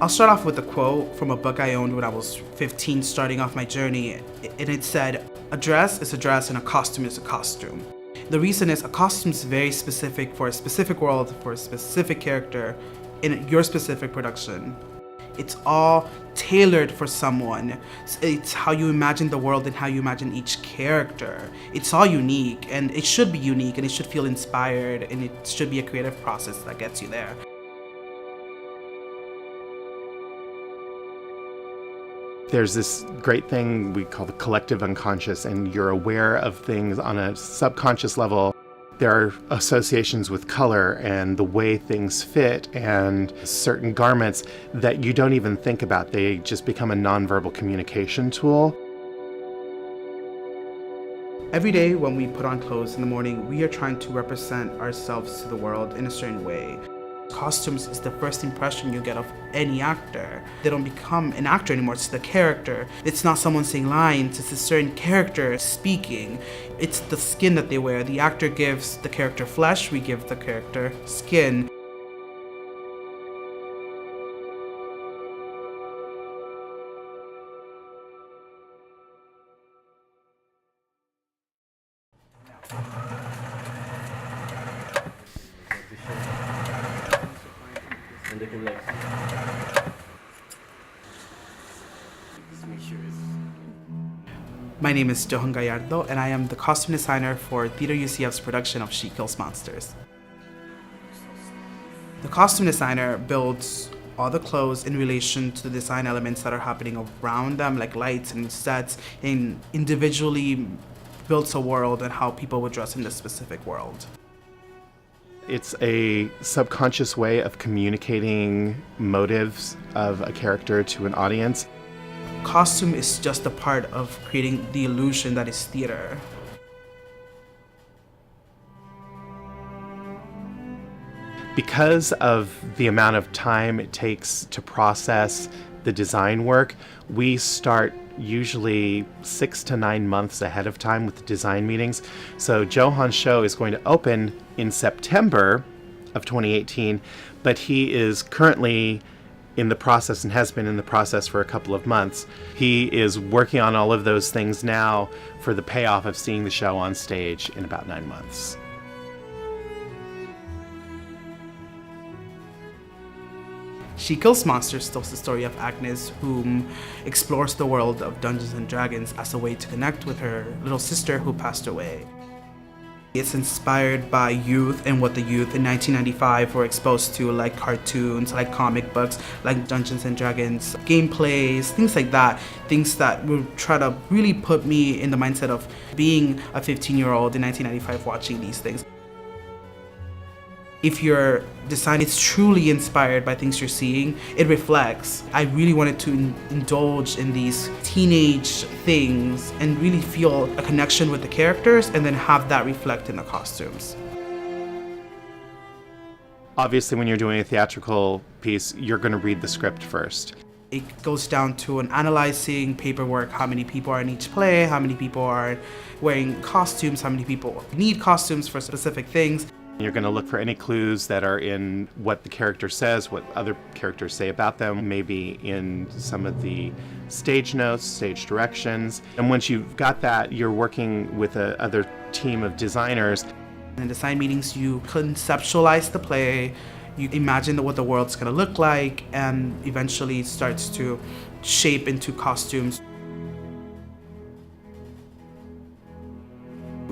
I'll start off with a quote from a book I owned when I was 15 starting off my journey, and it said, "A dress is a dress and a costume is a costume." The reason is a costume is very specific for a specific world, for a specific character, in your specific production. It's all tailored for someone. It's how you imagine the world and how you imagine each character. It's all unique, and it should be unique, and it should feel inspired, and it should be a creative process that gets you there. There's this great thing we call the collective unconscious, and you're aware of things on a subconscious level. There are associations with color and the way things fit and certain garments that you don't even think about. They just become a nonverbal communication tool. Every day when we put on clothes in the morning, we are trying to represent ourselves to the world in a certain way. Costumes is the first impression you get of any actor. They don't become an actor anymore, it's the character. It's not someone saying lines, it's a certain character speaking. It's the skin that they wear. The actor gives the character flesh, we give the character skin. My name is Johan Gallardo, and I am the costume designer for Theater UCF's production of She Kills Monsters. The costume designer builds all the clothes in relation to the design elements that are happening around them, like lights and sets, and individually builds a world and how people would dress in this specific world. It's a subconscious way of communicating motives of a character to an audience. Costume is just a part of creating the illusion that is theater. Because of the amount of time it takes to process the design work, we start usually 6 to 9 months ahead of time with the design meetings. So Johan's show is going to open in September of 2018, but he is currently in the process and has been in the process for a couple of months. He is working on all of those things now for the payoff of seeing the show on stage in about 9 months. She Kills Monsters tells the story of Agnes, whom explores the world of Dungeons and Dragons as a way to connect with her little sister who passed away. It's inspired by youth and what the youth in 1995 were exposed to, like cartoons, like comic books, like Dungeons and Dragons, gameplays, things like that. Things that will try to really put me in the mindset of being a 15-year-old in 1995 watching these things. If your design is truly inspired by things you're seeing, it reflects. I really wanted to indulge in these teenage things and really feel a connection with the characters and then have that reflect in the costumes. Obviously, when you're doing a theatrical piece, you're going to read the script first. It goes down to an analyzing paperwork, how many people are in each play, how many people are wearing costumes, how many people need costumes for specific things. You're going to look for any clues that are in what the character says, what other characters say about them, maybe in some of the stage notes, stage directions. And once you've got that, you're working with another team of designers. In design meetings, you conceptualize the play, you imagine what the world's going to look like, and eventually it starts to shape into costumes.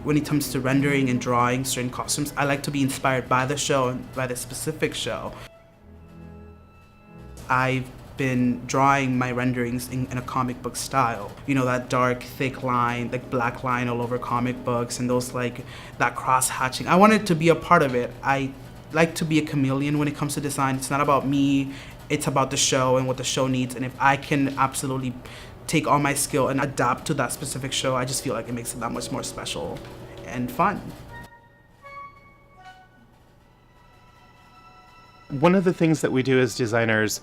When it comes to rendering and drawing certain costumes, I like to be inspired by the show and by the specific show. I've been drawing my renderings in a comic book style. You know, that dark, thick line, like black line all over comic books, and those like, that cross-hatching. I wanted to be a part of it. I like to be a chameleon when it comes to design. It's not about me, it's about the show and what the show needs. And if I can absolutely take all my skill and adapt to that specific show, I just feel like it makes it that much more special and fun. One of the things that we do as designers,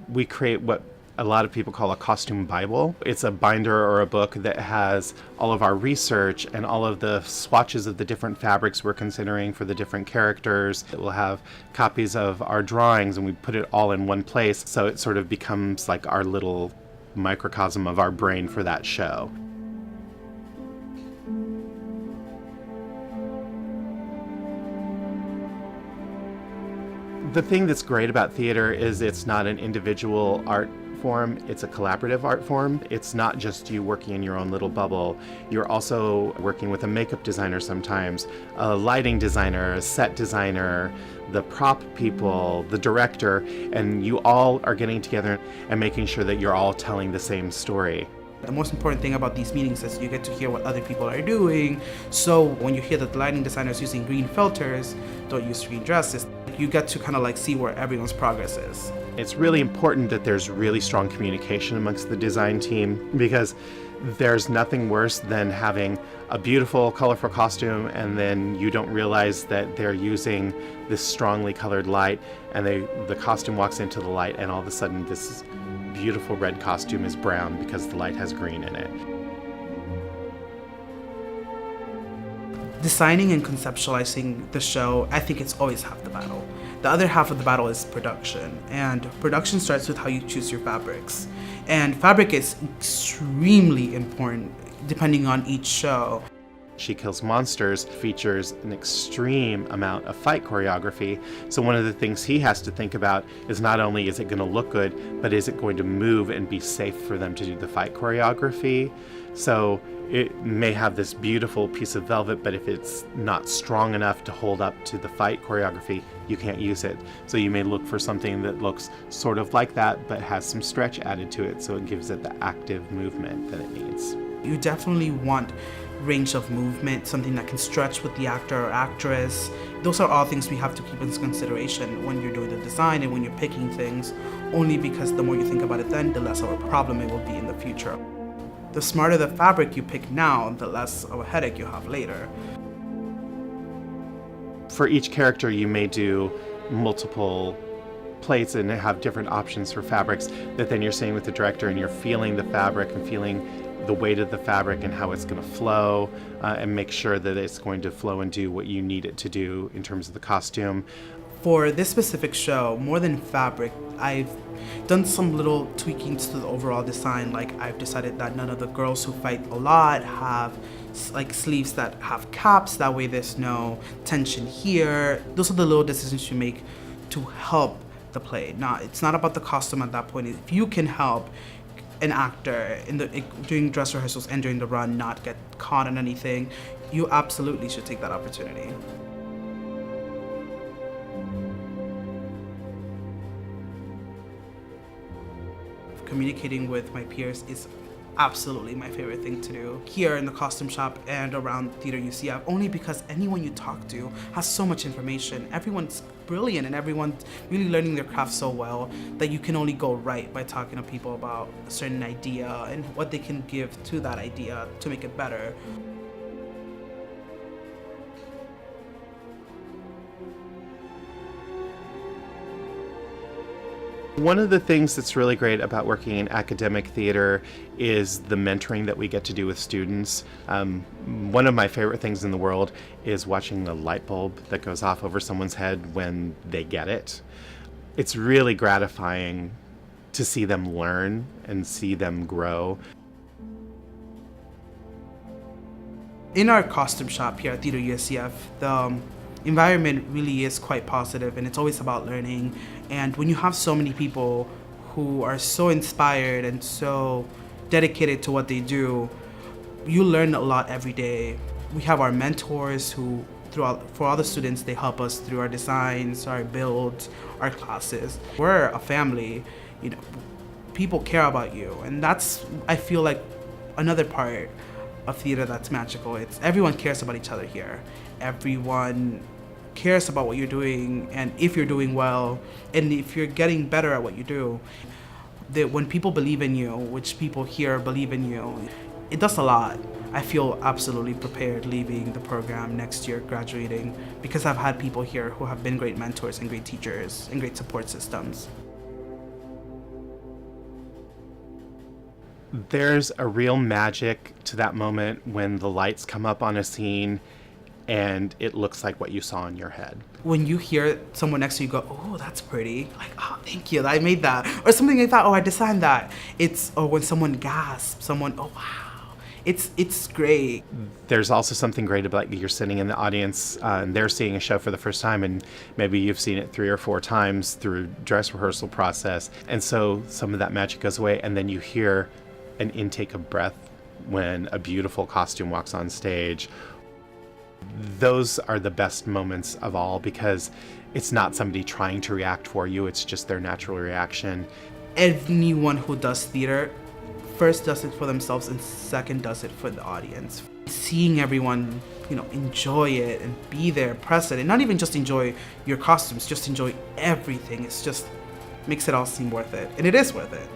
we create what a lot of people call a costume Bible. It's a binder or a book that has all of our research and all of the swatches of the different fabrics we're considering for the different characters. It will have copies of our drawings, and we put it all in one place, so it sort of becomes like our little microcosm of our brain for that show. The thing that's great about theater is it's not an individual art form, it's a collaborative art form. It's not just you working in your own little bubble. You're also working with a makeup designer sometimes, a lighting designer, a set designer, the prop people, the director, and you all are getting together and making sure that you're all telling the same story. The most important thing about these meetings is you get to hear what other people are doing. So when you hear that the lighting designer is using green filters, don't use green dresses, you get to kind of like see where everyone's progress is. It's really important that there's really strong communication amongst the design team, because there's nothing worse than having a beautiful, colorful costume and then you don't realize that they're using this strongly colored light, and the costume walks into the light and all of a sudden this beautiful red costume is brown because the light has green in it. Designing and conceptualizing the show, I think it's always half the battle. The other half of the battle is production, and production starts with how you choose your fabrics. And fabric is extremely important depending on each show. She Kills Monsters features an extreme amount of fight choreography. So one of the things he has to think about is not only is it going to look good, but is it going to move and be safe for them to do the fight choreography? So it may have this beautiful piece of velvet, but if it's not strong enough to hold up to the fight choreography, you can't use it. So you may look for something that looks sort of like that, but has some stretch added to it, so it gives it the active movement that it needs. You definitely want range of movement, something that can stretch with the actor or actress. Those are all things we have to keep in consideration when you're doing the design and when you're picking things, only because the more you think about it then, the less of a problem it will be in the future. The smarter the fabric you pick now, the less of a headache you have later. For each character, you may do multiple plates and have different options for fabrics that then you're seeing with the director, and you're feeling the fabric and feeling the weight of the fabric and how it's going to flow, and make sure that it's going to flow and do what you need it to do in terms of the costume. For this specific show, more than fabric, I've done some little tweakings to the overall design. Like, I've decided that none of the girls who fight a lot have like sleeves that have caps, that way there's no tension here. Those are the little decisions you make to help the play. Now, it's not about the costume at that point. If you can help an actor during dress rehearsals and during the run not get caught in anything, you absolutely should take that opportunity. Communicating with my peers is absolutely my favorite thing to do here in the costume shop and around Theater UCF, only because anyone you talk to has so much information. Everyone's brilliant and everyone's really learning their craft so well that you can only go right by talking to people about a certain idea and what they can give to that idea to make it better. One of the things that's really great about working in academic theater is the mentoring that we get to do with students. One of my favorite things in the world is watching the light bulb that goes off over someone's head when they get it. It's really gratifying to see them learn and see them grow. In our costume shop here at Theater UCF, the environment really is quite positive, and it's always about learning. And when you have so many people who are so inspired and so dedicated to what they do, you learn a lot every day. We have our mentors who, for all the students, they help us through our designs, our builds, our classes. We're a family, you know, people care about you. And that's, I feel like, another part of theater that's magical. It's everyone cares about each other here. Everyone cares about what you're doing, and if you're doing well, and if you're getting better at what you do. That when people believe in you, which people here believe in you, it does a lot. I feel absolutely prepared leaving the program next year, graduating, because I've had people here who have been great mentors and great teachers and great support systems. There's a real magic to that moment when the lights come up on a scene and it looks like what you saw in your head. When you hear someone next to you go, oh, that's pretty. Like, oh, thank you, I made that. Or something like that, oh, I designed that. Or when someone gasps, oh, wow. It's great. There's also something great about you're sitting in the audience and they're seeing a show for the first time, and maybe you've seen it 3 or 4 times through dress rehearsal process. And so some of that magic goes away, and then you hear an intake of breath when a beautiful costume walks on stage. Those are the best moments of all, because it's not somebody trying to react for you, it's just their natural reaction. Anyone who does theater first does it for themselves and second does it for the audience. Seeing everyone, enjoy it and be there, present, and not even just enjoy your costumes, just enjoy everything. It's just makes it all seem worth it. And it is worth it.